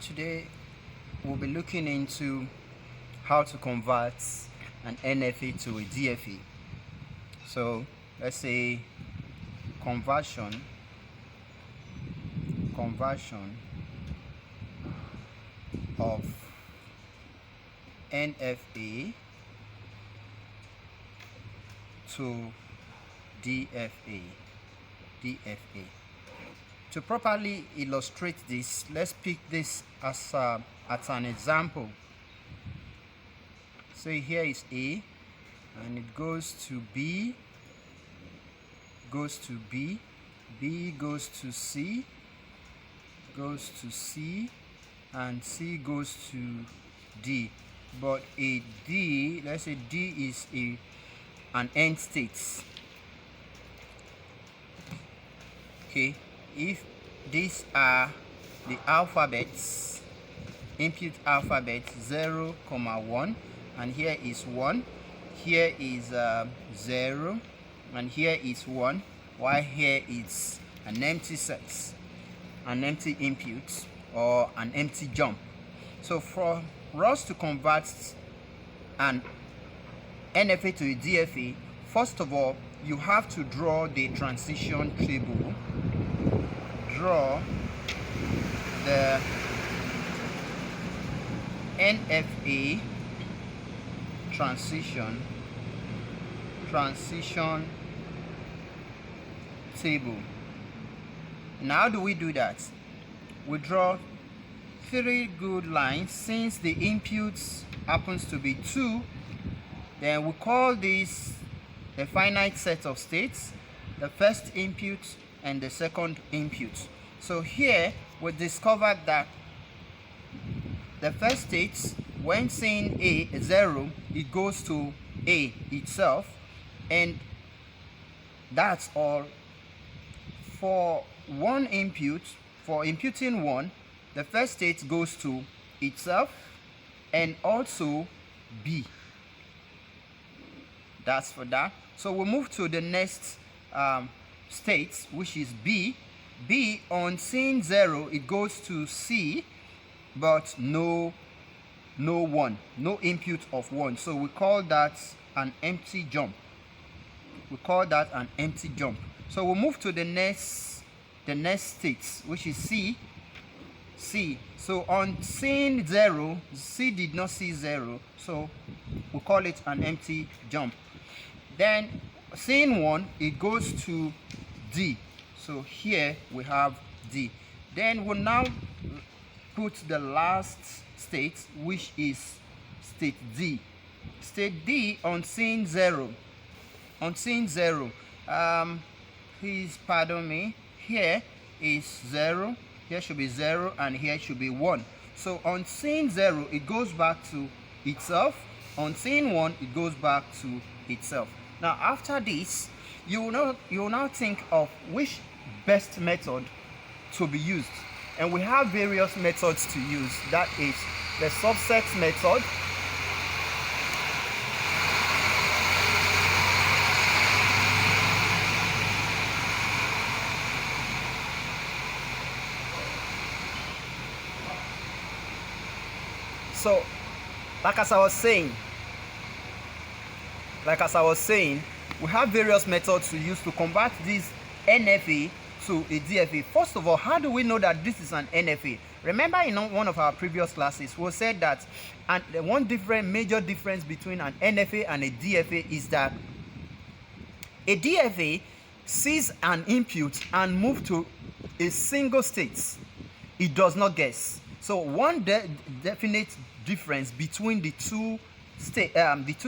Today we'll be looking into how to convert an NFA to a DFA. So let's say conversion of NFA to DFA. To properly illustrate this, let's pick this as an example. Say here is A, and it goes to B, B goes to C, and C goes to D. But a D, let's say D is an end state. Okay, if these are the alphabets, input alphabet 0, 1, and here is 1, here is 0, and here is 1, while here is an empty set, an empty input, or an empty jump. So for us to convert an NFA to a DFA, first of all, you have to draw the transition table. Draw the NFA transition table. Now, how do we do that? We draw 3 good lines. Since the inputs happens to be 2, then we call this the finite set of states, the first input and the second input. So here we discovered that the first state, when saying A 0, it goes to A itself, and that's all. For one input, for inputting 1, the first state goes to itself and also B. That's for that. So we'll move to the next state, which is B. B, on seeing 0, it goes to C, but no 1, no input of 1. So we call that an empty jump. So we'll move to the next state, which is C. So on seeing 0, C did not see 0, so we call it an empty jump. Then seeing 1, it goes to D. So here we have D. Then we'll now put the last state, which is state D. State D, on seeing 0. Please pardon me. Here is 0. Here should be 0, and here should be 1. So on seeing 0, it goes back to itself. On seeing 1, it goes back to itself. Now after this, you will now think of which best method to be used, and we have various methods to use. That is the subset method, so like as I was saying, we have various methods to use to convert this NFA to a DFA. First of all, how do we know that this is an NFA? Remember, in one of our previous classes, we said that the one major difference between an NFA and a DFA is that a DFA sees an input and moves to a single state. It does not guess. So one definite difference between the two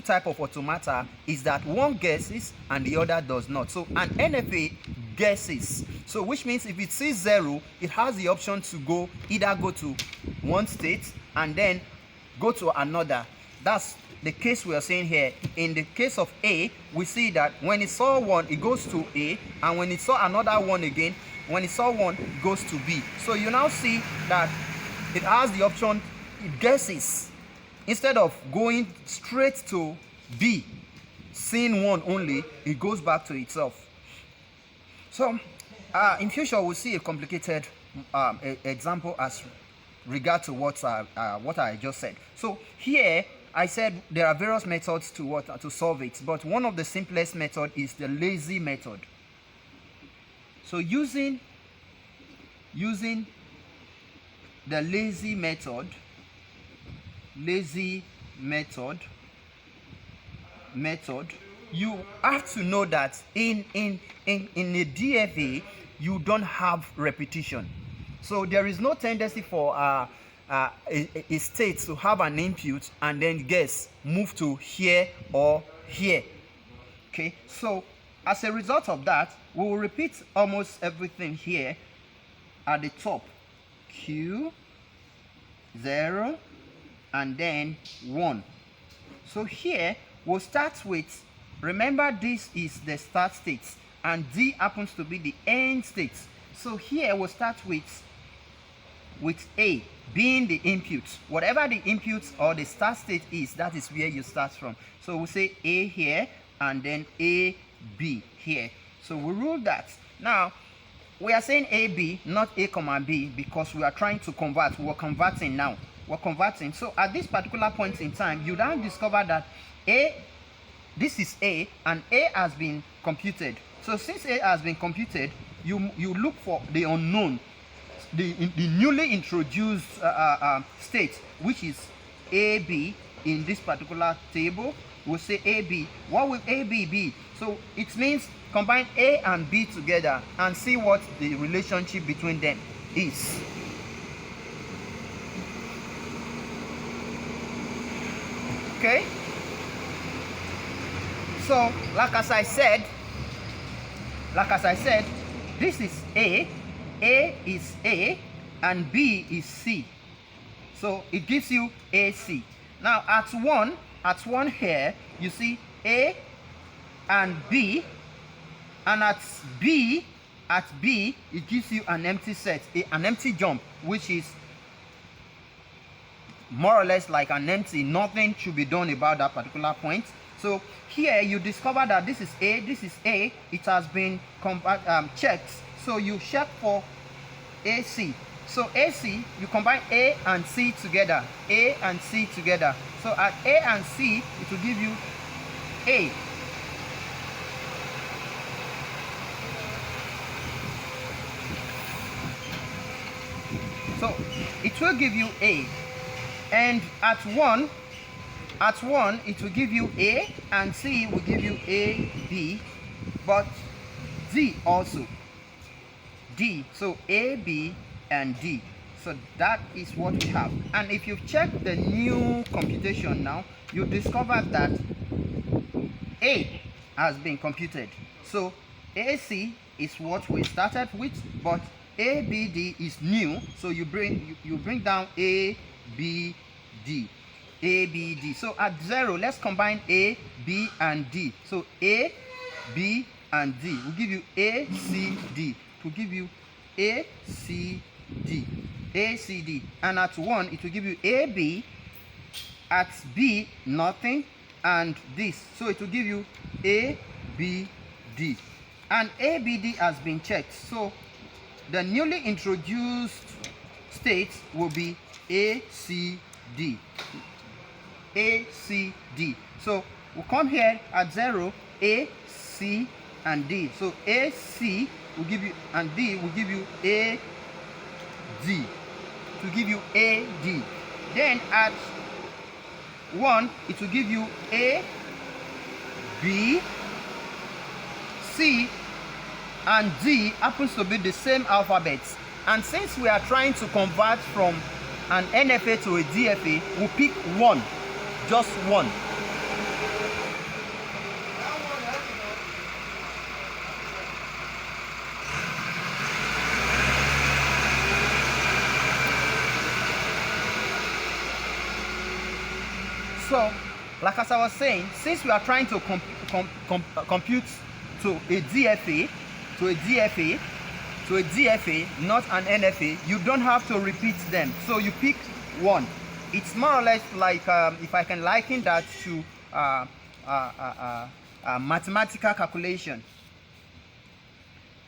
type of automata is that one guesses and the other does not. So an NFA guesses, so which means if it sees 0, it has the option to either go to one state and then go to another. That's the case we are saying here. In the case of A, we see that when it saw 1, it goes to A, and when it saw another 1 again, when it saw 1, it goes to B. So you now see that it has the option, it guesses. Instead of going straight to B, seeing 1 only, it goes back to itself. So in future we'll see a complicated example as regard to what I just said. So here I said there are various methods to solve it, but one of the simplest method is the lazy method. So using the lazy method, you have to know that in a DFA you don't have repetition. So there is no tendency for a state to have an input and then guess move to here or here. Okay, so as a result of that, we will repeat almost everything here at the top. Q, 0, and then 1. So here we'll start with, remember this is the start state and D happens to be the end state. So here we'll start with A being the input. Whatever the input or the start state is, that is where you start from. So we'll say A here and then A, B here. So we rule that. Now we are saying A, B, not A comma B, because we are trying to convert. We're converting now. We're converting. So at this particular point in time, you now discover that this is A and A has been computed. So since A has been computed, you look for the unknown, the newly introduced state, which is AB in this particular table. We'll say AB. What will AB be? So it means combine A and B together and see what the relationship between them is. Okay? So, like as I said, this is A is A, and B is C. So it gives you AC. Now at one here, you see A and B, and at B, it gives you an empty set, an empty jump, which is more or less like an empty. Nothing should be done about that particular point. So here you discover that this is A, it has been checked. So you check for AC. So AC, you combine A and C together. A and C together. So at A and C, it will give you A. So it will give you A. And at 1, it will give you A, and C will give you A, B, but D also. D. So A, B, and D. So that is what we have. And if you check the new computation now, you discover that A has been computed. So AC is what we started with, but ABD is new. So you bring down A, B, D. A, B, D. So at 0, let's combine A, B, and D. So A, B, and D will give you A, C, D. It will give you A, C, D. A, C, D. And at 1, it will give you A, B. At B, nothing. And this. So it will give you A, B, D. And A, B, D has been checked. So the newly introduced state will be A, C, D. A, C, D. So we'll come here at 0, A, C, and D. So A, C will give you, and D will give you A, D. To give you A, D. Then at 1, it will give you A, B, C, and D happens to be the same alphabet. And since we are trying to convert from an NFA to a DFA, we'll pick 1. Just 1. So, like as I was saying, since we are trying to compute to a DFA, not an NFA, you don't have to repeat them. So you pick 1. It's more or less like, if I can liken that to mathematical calculation.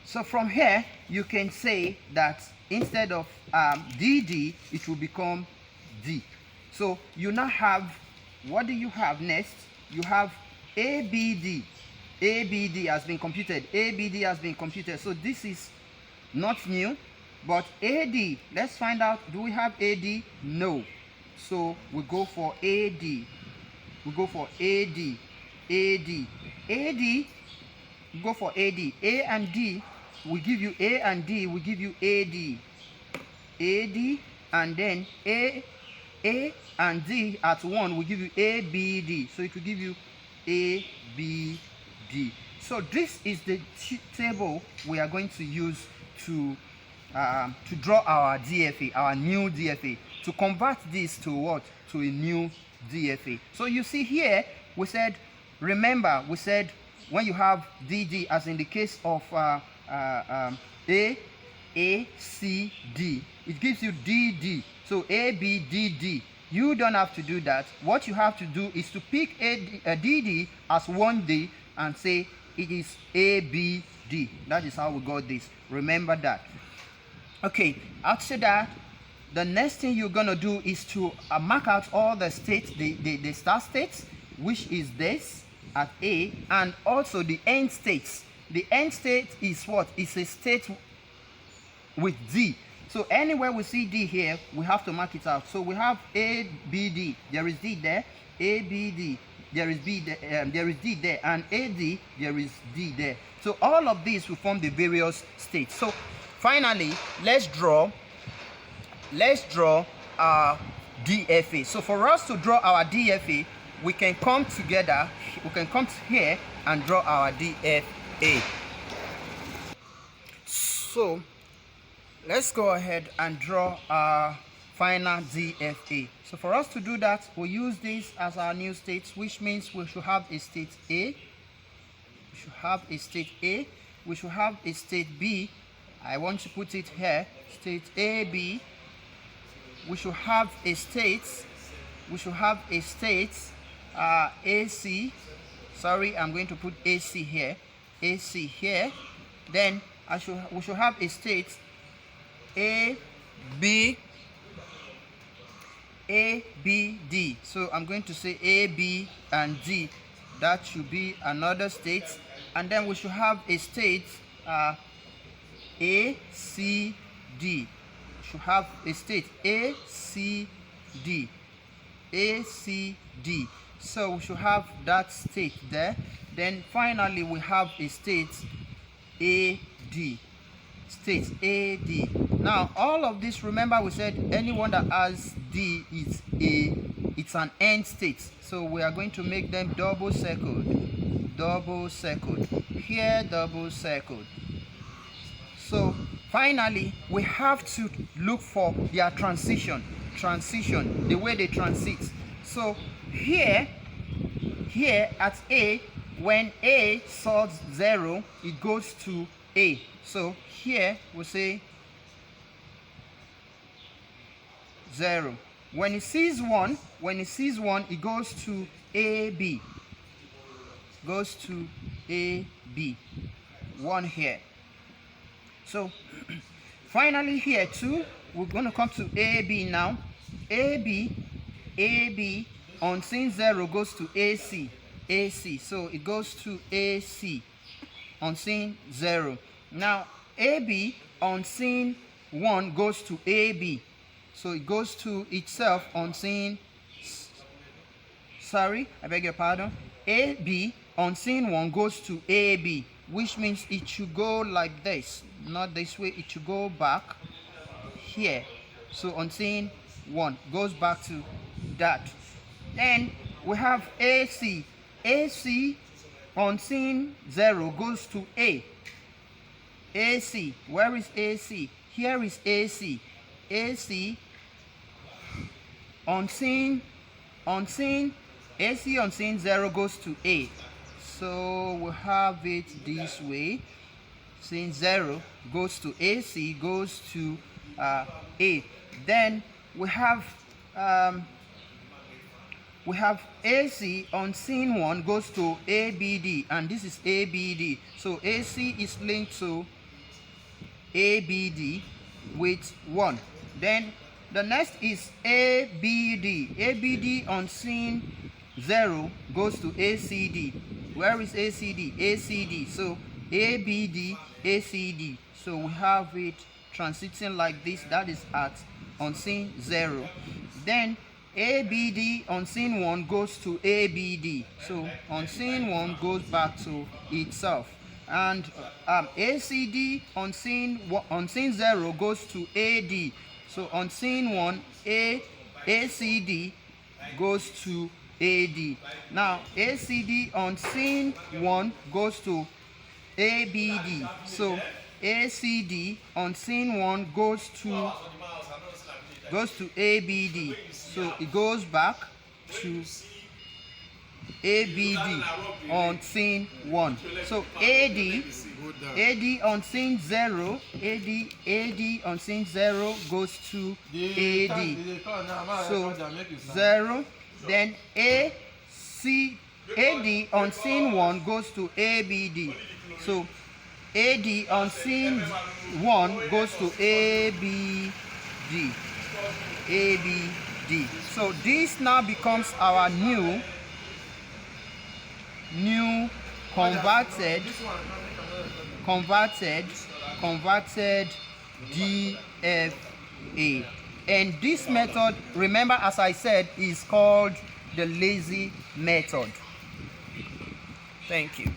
So from here, you can say that instead of DD, it will become D. So you now have, what do you have next? You have ABD. ABD has been computed. ABD has been computed. So this is not new, but AD, let's find out, do we have AD? No. So we go for AD. We go for AD. AD. AD, go for AD. A and D, we give you A and D, we give you AD. AD, and then A and D at 1, we give you ABD. So it will give you ABD. So this is the table we are going to use to draw our DFA, our new DFA, to convert this to what? To a new DFA. So you see here, we said, remember, we said when you have DD, as in the case of A, C, D, it gives you DD. So A, B, D, D. You don't have to do that. What you have to do is to pick DD as one D and say it is ABD. That is how we got this. Remember that. Okay, after that, the next thing you're gonna do is to mark out all the states, the start states, which is this at A, and also the end states. The end state is what? It's a state with D. So anywhere we see D here, we have to mark it out. So we have ABD, there is D there. ABD, there is B there, there is D there, and AD, there is D there. So all of these will form the various states. So finally, let's draw our DFA. So for us to draw our DFA, we can come together, we can come here and draw our DFA. So let's go ahead and draw our final DFA. So for us to do that, we'll use this as our new state, which means we should have a state A, we should have a state A, we should have a state B. I want to put it here, state AB. We should have a state, AC. Sorry, I'm going to put AC here, AC here. Then we should have a state A, B, A, B, D. So I'm going to say A, B, and D. That should be another state. And then we should have a state A, C, D. Should have a state A, C, D. A, C, D. So we should have that state there. Then finally we have a state AD. State AD. Now all of this, remember we said anyone that has D is it's an end state. So we are going to make them double circled. Double circled. Here double circled. So finally, we have to look for their transition, the way they transit. So here at A, when A sorts 0, it goes to A. So here we say 0. When it sees 1, it goes to AB. Goes to AB. 1 here. So finally here too, we're going to come to AB now. AB on seeing 0 goes to AC. So it goes to AC on seeing 0. Now AB on seeing 1 goes to AB. So it goes to itself on seeing, sorry, I beg your pardon. AB on seeing 1 goes to AB, which means it should go like this, not this way, it should go back here. So on seeing 1 goes back to that. Then we have AC. AC on seeing 0 goes to A. AC, where is AC? Here is AC. AC on seeing AC on seeing 0 goes to A. So we have it this way. Seeing 0 goes to AC, goes to A. Then we have AC on seeing 1 goes to ABD, and this is ABD. So AC is linked to ABD, with 1. Then the next is ABD. ABD on scene 0 goes to ACD. Where is ACD? ACD. So ABD, ACD. So we have it transiting like this. That is at on scene 0. Then ABD on scene 1 goes to ABD. So on scene 1 goes back to itself. And ACD on scene 0 goes to AD. So on scene 1, ACD goes to AD. Now ACD on scene 1 goes to ABD. So ACD on scene 1 goes to ABD. So it goes back to ABD on scene 1. So AD on scene 0, AD on scene 0 goes to AD. So 0. Then AD on scene 1 goes to ABD. So AD on scene 1 goes to ABD. ABD. So this now becomes our new converted DFA. And this method, remember, as I said, is called the lazy method. Thank you.